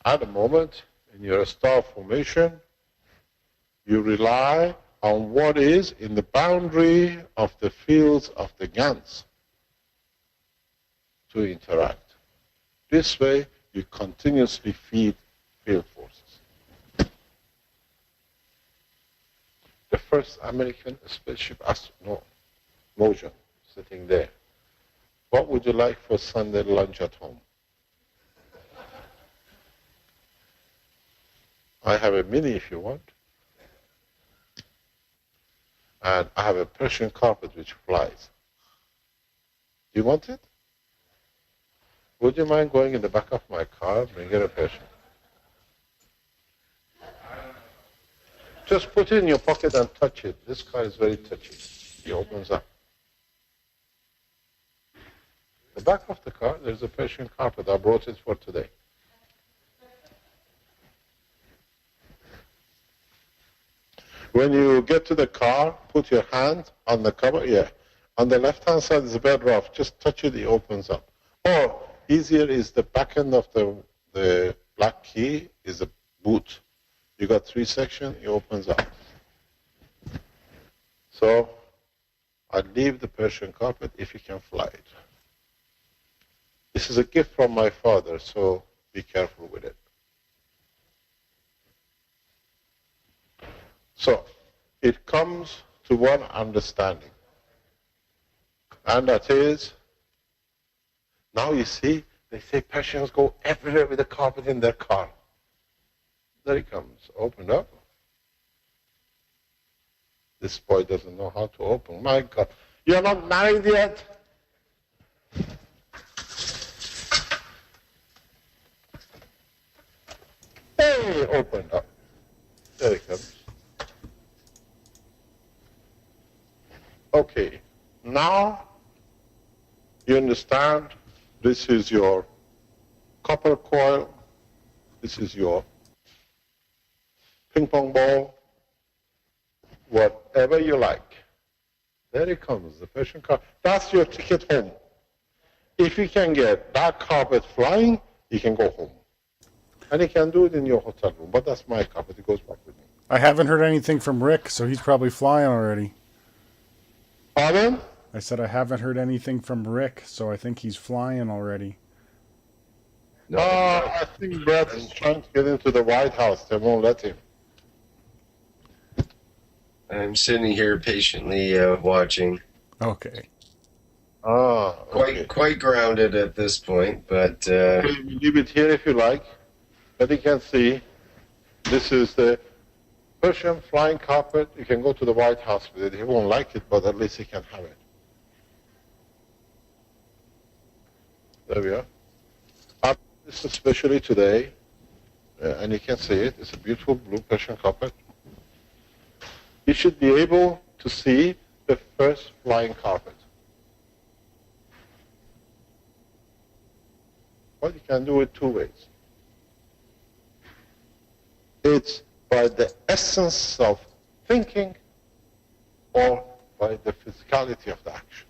At the moment, in your star formation, you rely on what is in the boundary of the fields of the GANs to interact. This way, you continuously feed field forces. The first American spaceship astronaut, Mojan, sitting there. What would you like for Sunday lunch at home? I have a mini if you want. And I have a Persian carpet which flies. Do you want it? Would you mind going in the back of my car, bringing a Persian? Just put it in your pocket and touch it. This car is very touchy. It opens up. The back of the car, there's a Persian carpet. I brought it for today. When you get to the car, put your hand on the cover. Yeah. On the left-hand side is a bed rough. Just touch it, it opens up. Or easier is the back end of the black key is a boot. You got 3 sections, it opens up. So I leave the Persian carpet if you can fly it. This is a gift from my father, so be careful with it. So it comes to one understanding. And that is, now you see, they say Persians go everywhere with a carpet in their car. There it comes, open up. This boy doesn't know how to open. My God, you're not married yet? Hey, opened up. There it comes. Okay, now you understand this is your copper coil, this is your ping pong ball, whatever you like. There it comes, the Persian carpet. That's your ticket home. If you can get that carpet flying, you can go home. And you can do it in your hotel room, but that's my carpet, it goes back with me. I haven't heard anything from Rick, so he's probably flying already. Pardon? I said I haven't heard anything from Rick, so I think he's flying already. No, I think Brett is trying to get into the White House. They won't let him. I'm sitting here patiently watching. Okay. Okay. Quite grounded at this point, but... Okay, we leave it here if you like. But you can see, this is the Persian flying carpet. You can go to the White House with it. He won't like it, but at least he can have it. There we are. This is especially today, and you can see it. It's a beautiful blue Persian carpet. You should be able to see the first flying carpet. Well, you can do it 2 ways. It's by the essence of thinking or by the physicality of the action.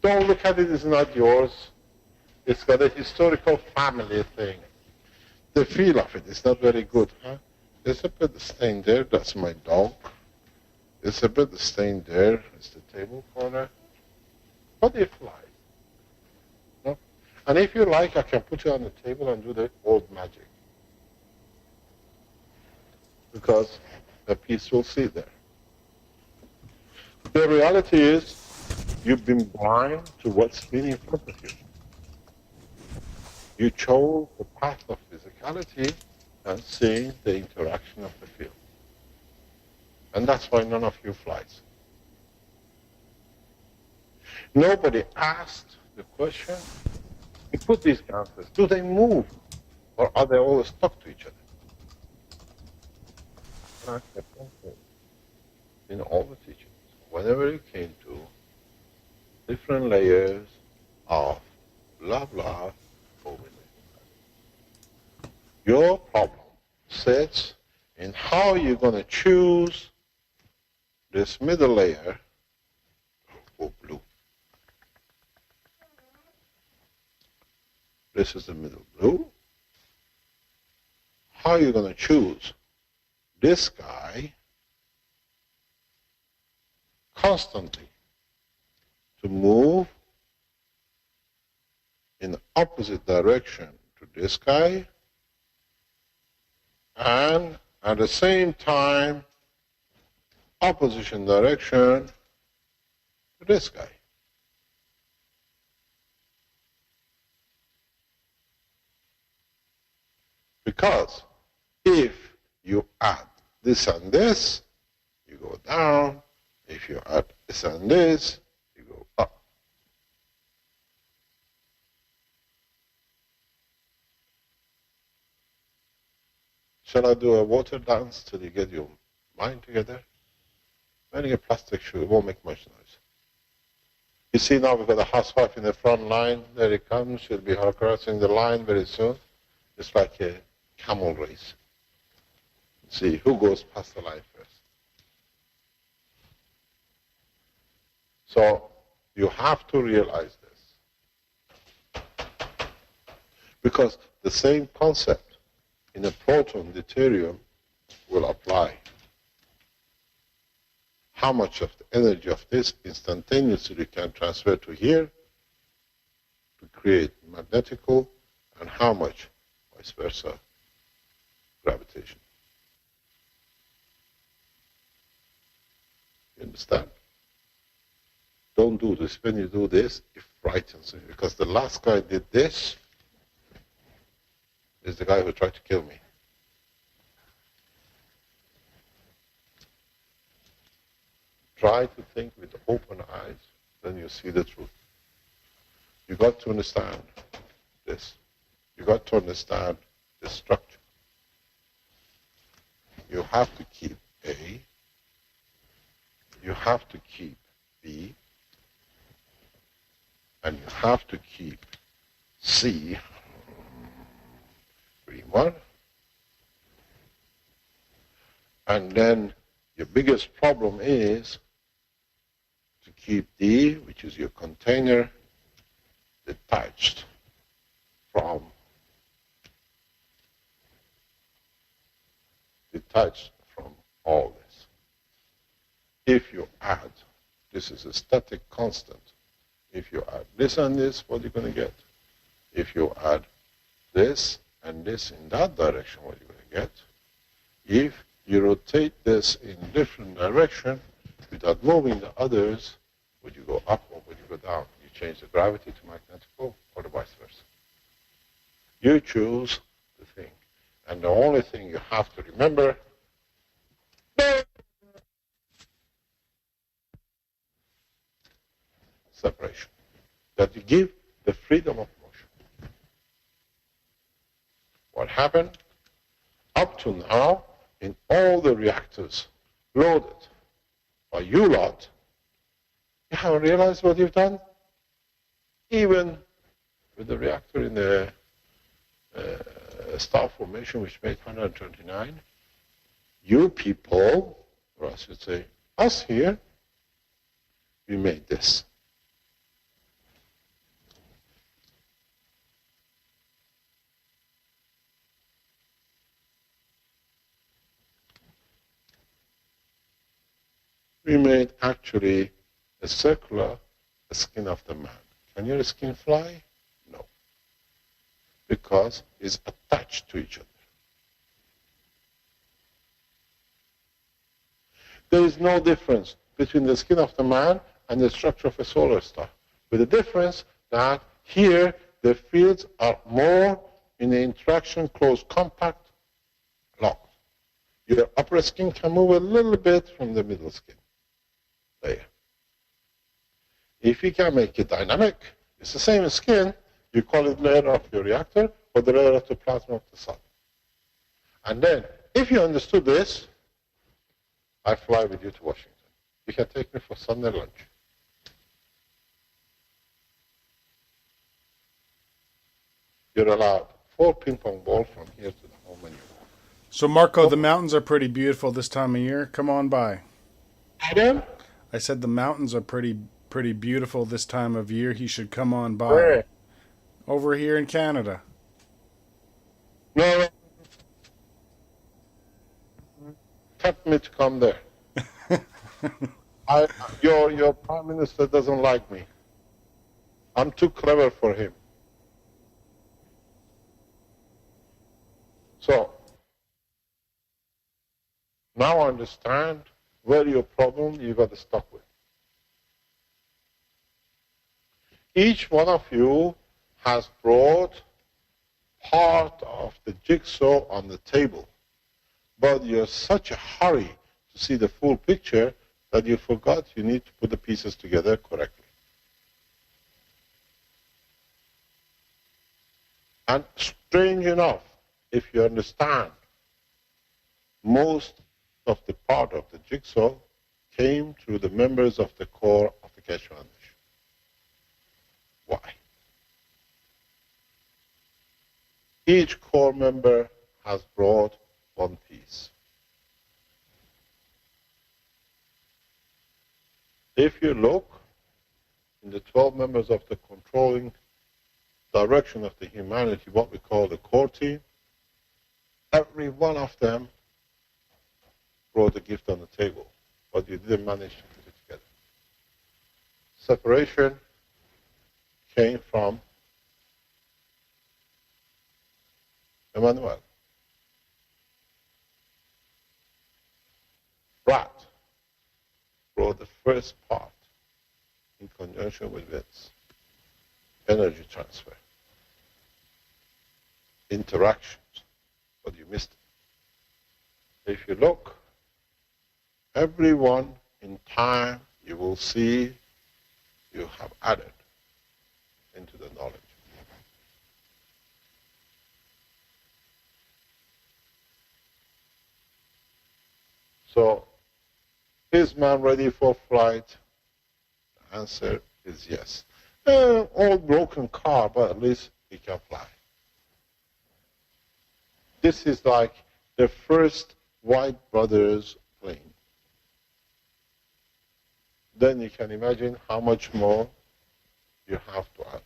Don't look at it, it's not yours. It's got a historical family thing. The feel of it is not very good, huh? There's a bit of stain there, that's my dog. There's a bit of stain there, it's the table corner. But it flies. No? And if you like, I can put it on the table and do the old magic. Because the piece will sit there. The reality is, you've been blind to what's been in front of you. You chose the path of physicality and seeing the interaction of the field. And that's why none of you flies. Nobody asked the question, you put these answers, do they move or are they all stuck to each other? In all the teachings, whenever you came to different layers of blah blah over there. Your problem sits in how you're going to choose this middle layer for blue. This is the middle blue. How are you going to choose this guy constantly to move in the opposite direction to this guy, and at the same time opposition direction to this guy? Because if you add this and this, you go down. If you add this and this, you go up. Shall I do a water dance till you get your mind together? Wearing a plastic shoe, it won't make much noise. You see now we've got a housewife in the front line. There it comes. She'll be crossing the line very soon. It's like a camel race. See who goes past the line first. So you have to realize this. Because the same concept in a proton deuterium will apply. How much of the energy of this instantaneously can transfer to here to create magnetical, and how much vice versa, gravitation. You understand? Don't do this. When you do this, it frightens me, because the last guy did this is the guy who tried to kill me. Try to think with open eyes, then you see the truth. You got to understand this. You got to understand the structure. You have to keep A, you have to keep B, and you have to keep C, green one, and then your biggest problem is to keep D, which is your container, detached from all this. If you add, this is a static constant. If you add this and this, what are you going to get? If you add this and this in that direction, what are you going to get? If you rotate this in different direction without moving the others, would you go up or would you go down? You change the gravity to magnetical or the vice versa. You choose the thing. And the only thing you have to remember, separation. That you give the freedom of motion. What happened? Up to now, in all the reactors loaded by you lot, you haven't realized what you've done? Even with the reactor in the star formation, which made 129, you people, or I should say us here, we made this. We made actually a circular skin of the man. Can your skin fly? No. Because it's attached to each other. There is no difference between the skin of the man and the structure of a solar star, with the difference that here the fields are more in the interaction, close, compact, locked. Your upper skin can move a little bit from the middle skin layer. If you can make it dynamic, it's the same skin, you call it layer of your reactor or the layer of the plasma of the sun. And then, if you understood this, I fly with you to Washington. You can take me for Sunday lunch. You're allowed 4 ping pong balls from here to the home menu. So, Marco, the mountains are pretty beautiful this time of year. Come on by. Adam? I said the mountains are pretty beautiful this time of year. He should come on by. Where? Over here in Canada. No, kept me to come there. Your prime minister doesn't like me. I'm too clever for him. So now I understand where your problem you got to stop with. Each one of you has brought part of the jigsaw on the table, but you're such a hurry to see the full picture that you forgot you need to put the pieces together correctly. And strange enough, if you understand, most of the part of the jigsaw came through the members of the core of the Keshe Foundation. Why? Each core member has brought one piece. If you look in the 12 members of the controlling direction of the humanity, what we call the core team, every one of them brought a gift on the table, but you didn't manage to put it together. Separation came from Emmanuel. Rat brought the first part in conjunction with Vince. Energy transfer. Interactions, but you missed it. If you look, everyone in time, you will see you have added into the knowledge. So, is man ready for flight? The answer is yes. Old broken car, but at least he can fly. This is like the first White Brothers plane. Then you can imagine how much more you have to add.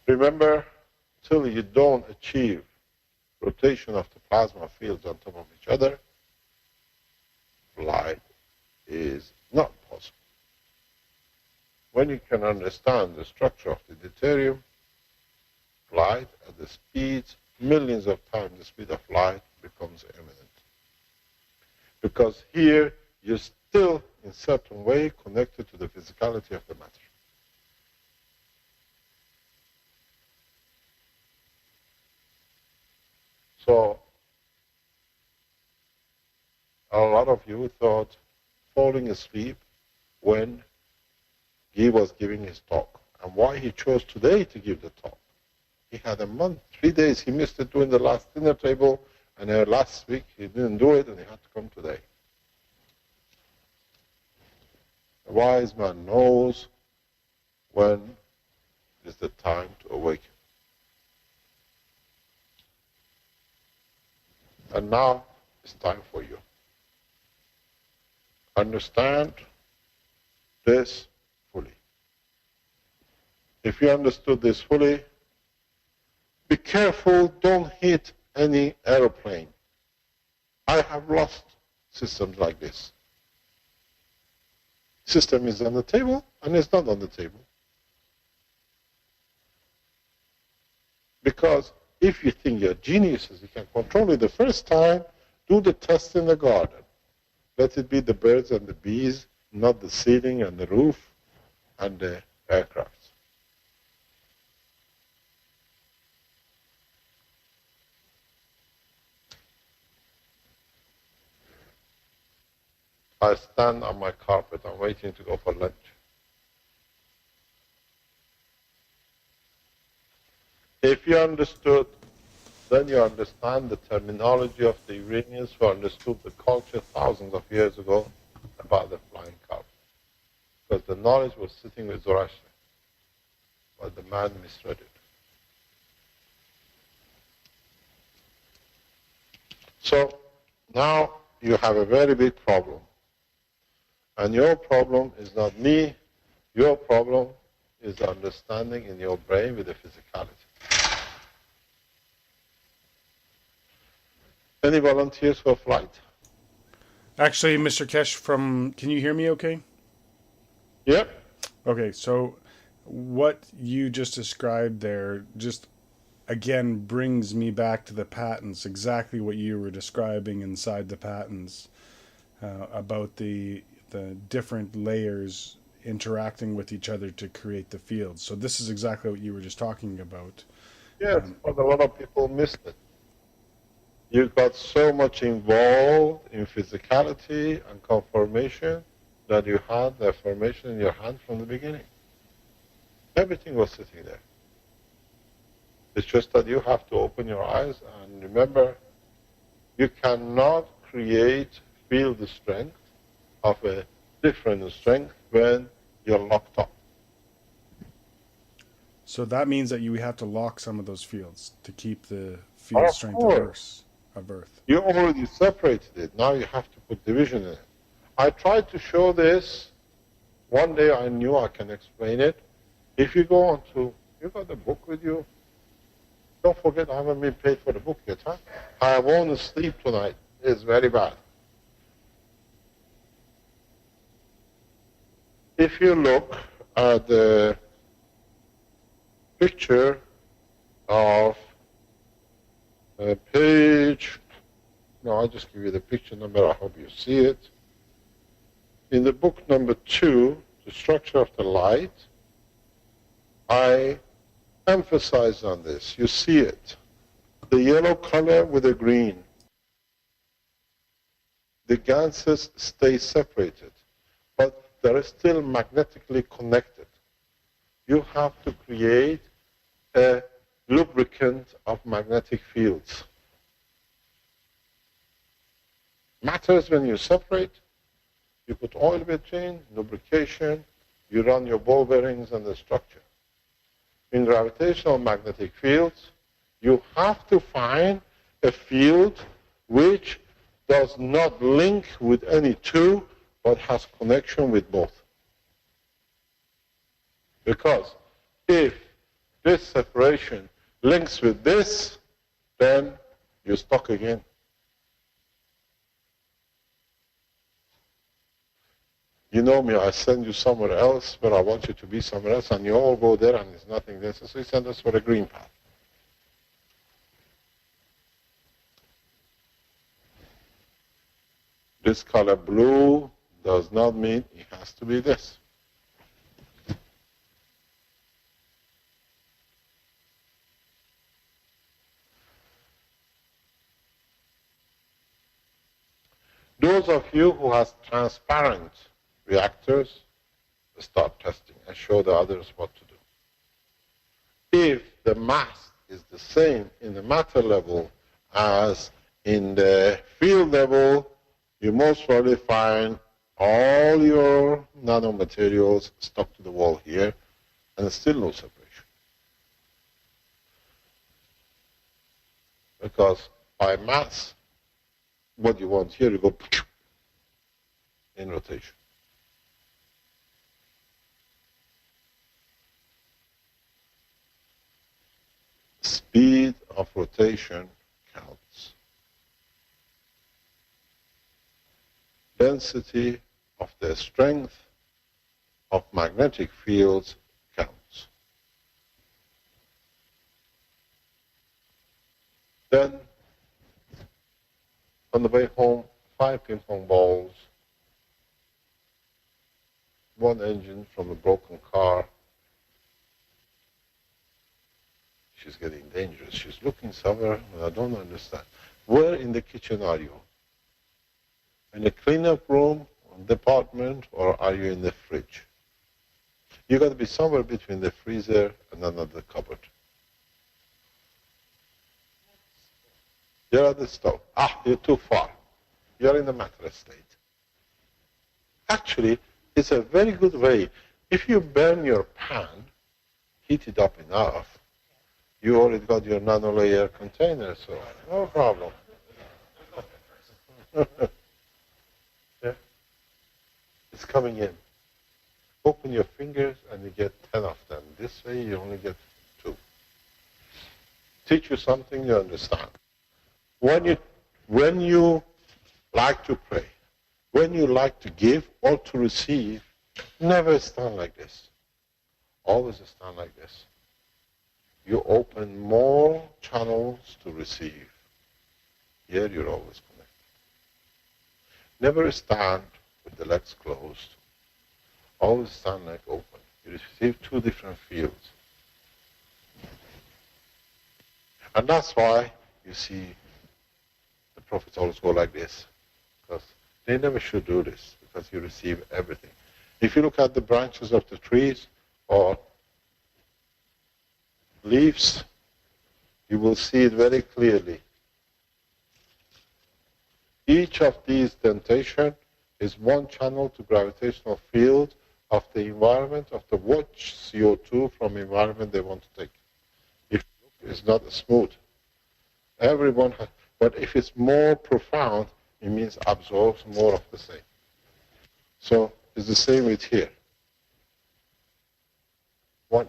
Remember, till you don't achieve rotation of the plasma fields on top of each other, flight is not possible. When you can understand the structure of the deuterium, flight at the speeds, millions of times the speed of light, becomes imminent. Because here you're still, in certain way, connected to the physicality of the matter. So, a lot of you thought falling asleep when he was giving his talk. And why he chose today to give the talk. He had a month, 3 days, he missed it during the last dinner table, and last week he didn't do it, and he had to come today. A wise man knows when is the time to awaken. And now it's time for you. Understand this fully. If you understood this fully, be careful, don't hit any aeroplane. I have lost systems like this. System is on the table and it's not on the table. Because if you think you're geniuses, you can control it the first time, do the test in the garden. Let it be the birds and the bees, not the ceiling and the roof and the aircraft. I stand on my carpet. I'm waiting to go for lunch. If you understood, then you understand the terminology of the Iranians who understood the culture thousands of years ago about the flying carpet. Because the knowledge was sitting with Zoroaster, but the man misread it. So now you have a very big problem. And your problem is not me. Your problem is the understanding in your brain with the physicality. Any volunteers for flight? Actually, Mr. Kesh, can you hear me okay? Yep. Okay, so what you just described there just again brings me back to the patents, exactly what you were describing inside the patents about the different layers interacting with each other to create the field. So this is exactly what you were just talking about. Yes, but a lot of people missed it. You got so much involved in physicality and conformation that you had the formation in your hand from the beginning. Everything was sitting there. It's just that you have to open your eyes and remember, you cannot create field strength of a different strength when you're locked up. So that means that you have to lock some of those fields to keep the field strength of Earth. You already separated it. Now you have to put division in it. I tried to show this. One day I knew I can explain it. If you go on to, you got the book with you? Don't forget, I haven't been paid for the book yet, huh? I won't sleep tonight. It's very bad. If you look at the picture of page, no, I'll just give you the picture number. I hope you see it. In the book number 2, The Structure of the Light, I emphasize on this. You see it. The yellow color with the green. The ganses stay separated, but they're still magnetically connected. You have to create a lubricant of magnetic fields. Matters when you separate, you put oil between, lubrication, you run your ball bearings and the structure. In gravitational magnetic fields, you have to find a field which does not link with any two, but has connection with both. Because if this separation links with this, then you're stuck again. You know me, I send you somewhere else, but I want you to be somewhere else, and you all go there and there's nothing there. So you send us for a green path. This color blue does not mean it has to be this. Those of you who have transparent reactors, start testing and show the others what to do. If the mass is the same in the matter level as in the field level, you most probably find all your nanomaterials stuck to the wall here, and still no separation. Because by mass, what you want here, you go in rotation. Speed of rotation counts. Density of the strength of magnetic fields counts. Then, on the way home, 5 ping pong balls, 1 engine from a broken car. She's getting dangerous. She's looking somewhere, and I don't understand. Where in the kitchen are you? In the cleanup room, department, or are you in the fridge? You got to be somewhere between the freezer and another cupboard. You're at the stove. You're too far. You're in the mattress state. Actually, it's a very good way. If you burn your pan, heat it up enough, you already got your nano-layer container, so no problem. Yeah. It's coming in. Open your fingers and you get 10 of them. This way you only get 2. Teach you something you understand. When you like to pray, when you like to give or to receive, never stand like this. Always stand like this. You open more channels to receive. Here you're always connected. Never stand with the legs closed. Always stand like open. You receive 2 different fields. And that's why you see the prophets always go like this. Because they never should do this, because you receive everything. If you look at the branches of the trees or leaves, you will see it very clearly. Each of these dentation is one channel to gravitational field of the environment, of the watch CO2 from environment they want to take. If it's not smooth, everyone has, but if it's more profound, it means absorbs more of the same. So it's the same with here. One.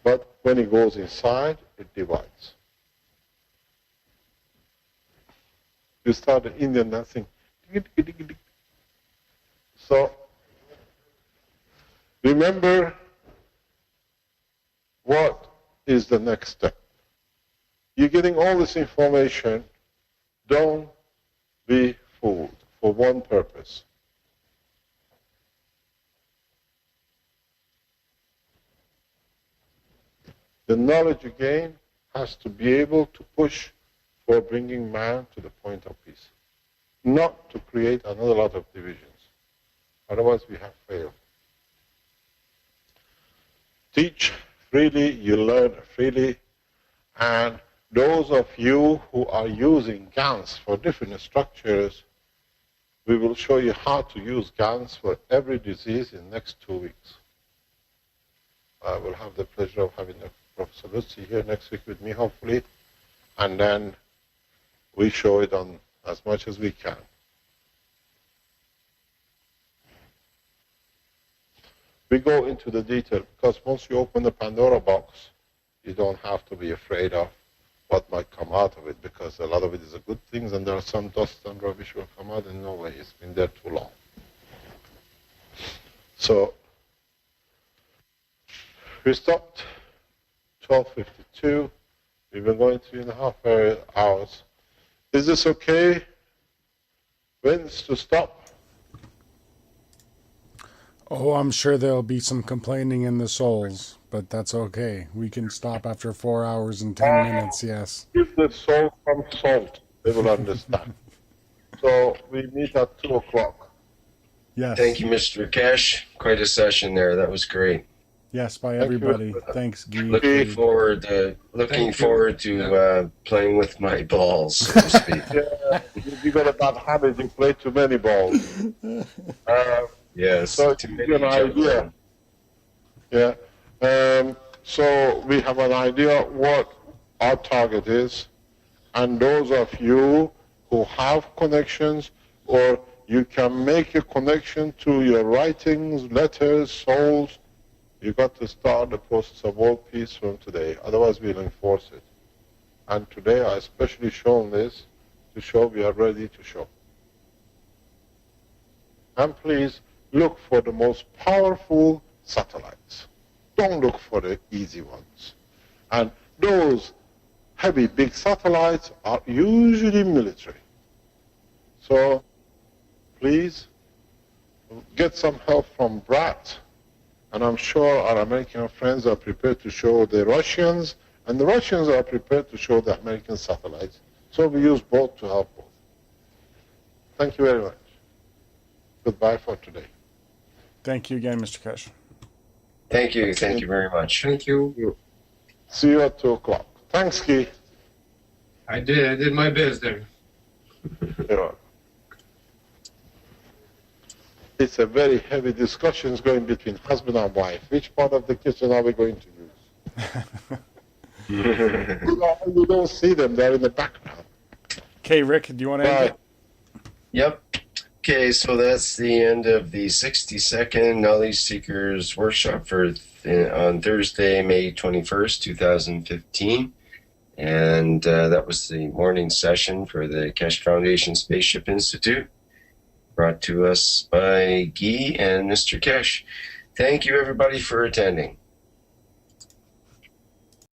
But when it goes inside, it divides. You start the Indian dancing. So remember what is the next step. You're getting all this information. Don't be fooled for one purpose. The knowledge you gain has to be able to push for bringing man to the point of peace, not to create another lot of divisions. Otherwise we have failed. Teach freely, you learn freely, and those of you who are using GANs for different structures, we will show you how to use GANs for every disease in the next 2 weeks. I will have the pleasure of having Professor Lutzi here next week with me, hopefully, and then we show it on as much as we can. We go into the detail, because once you open the Pandora box, you don't have to be afraid of what might come out of it, because a lot of it is a good things, and there are some dust and rubbish will come out, and no way, it's been there too long. So, we stopped 12:52. We've been going 3.5 hours. Is this okay? When's to stop? Oh, I'm sure there'll be some complaining in the souls, but that's okay. We can stop after 4 hours and 10 minutes, yes. Give the soul some salt, they will understand. So we meet at 2 o'clock. Yes. Thank you, Mr. Kesh. Quite a session there. That was great. Yes, by everybody. Thanks, Guy. Looking forward to playing with my balls, so to speak. Yeah, you got a bad habit, you play too many balls. Yes. So to give you an idea. Yeah. So we have an idea what our target is, and those of you who have connections, or you can make a connection to your writings, letters, souls, you got to start the process of world peace from today. Otherwise, we'll enforce it. And today, I especially shown this to show we are ready to show. And please look for the most powerful satellites. Don't look for the easy ones. And those heavy, big satellites are usually military. So please get some help from BRAT. And I'm sure our American friends are prepared to show the Russians, and the Russians are prepared to show the American satellites. So we use both to help both. Thank you very much. Goodbye for today. Thank you again, Mr. Kesh. Thank you. Thank you very much. Thank you. See you at 2 o'clock. Thanks, Guy. I did my best there. Yeah. It's a very heavy discussion going between husband and wife. Which part of the kitchen are we going to use? You don't see them, they're in the background. Okay, Rick, do you want to end it? Yep. Okay, so that's the end of the 60-second Knowledge Seekers workshop for on Thursday, May 21st, 2015. And that was the morning session for the Keshe Foundation Spaceship Institute, brought to us by Guy and Mr. Keshe. Thank you, everybody, for attending.